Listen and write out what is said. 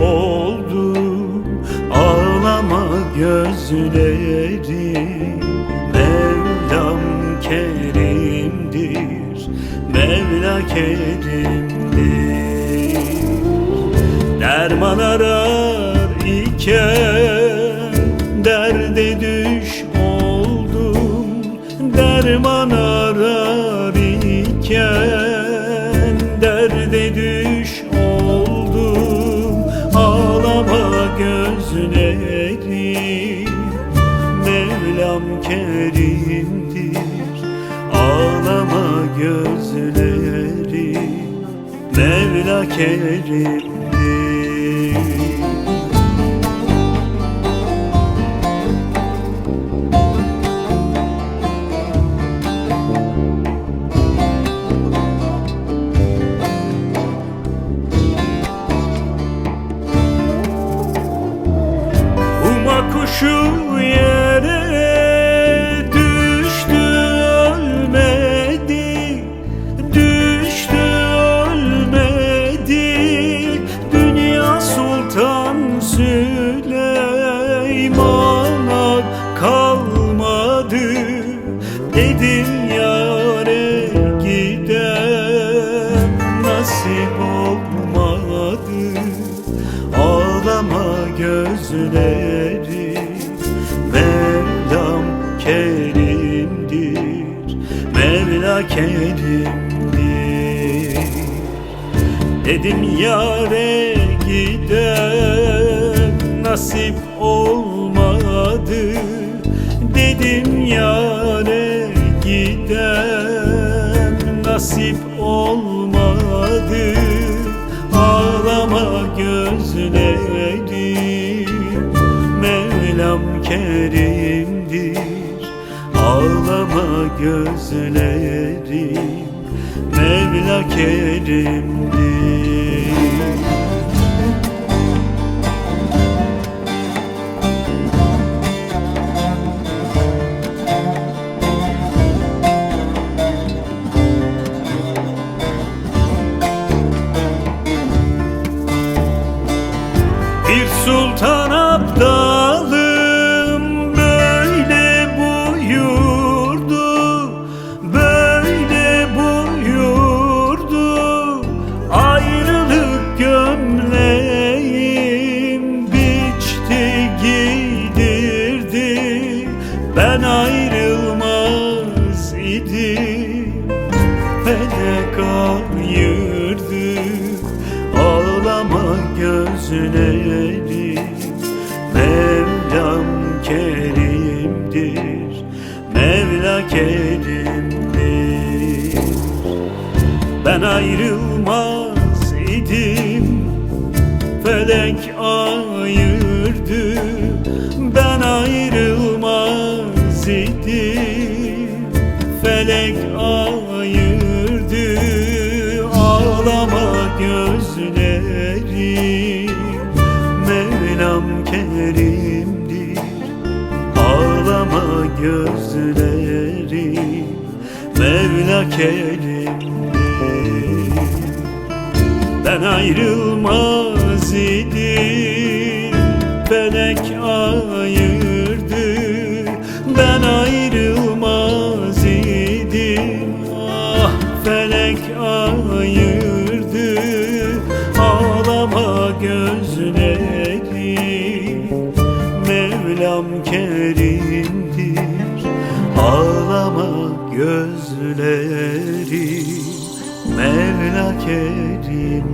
oldu. Ağlama gözleri, Mevlam kerimdir, Mevla kerimdir. Derman arar iken derde düş oldum. Derman arar iken derde düş oldum. Ağlama gözleri, Mevlam kerimdir. Ağlama gözleri, Mevla kerimdir. Kuşu yere düştü ölmedi, düştü ölmedi. Dünya Sultan Süleyman'a kalmadı. Dedim yâre giden nasip olmadı. Ağlama gözleri, Mevlam kerimdir, Mevla kerimdir. Dedim yâre giden nasip olmadı. Dedim yâre giden nasip olmadı. Ağlama gözleri, Mevlam kerimdir. Ağlama gözleri, Mevla kerimdir. Bir sultan abdalım böyle buyurdu, böyle buyurdu. Ayrılık gömleğim biçti giydirdi. Ben ayrılmaz idim, felek ayırdı. Ağlama gözleri, Mevlam kerimdir, Mevla kerimdir. Ben ayrılmaz idim, felek ayırdı. Ben ayrılmaz idim, felek ayırdı. Ağlama gözleri, Mevlam kerimdir. Ağlama gözleri, Mevla kerimdir. Ben ayrılmaz idim, felek ayırdı. Ben ayrılmaz idim, ah felek ayırdı. Ağlama gözleri, Mevlam kerimdir. Ağlama gözleri, Mevla kerimdir.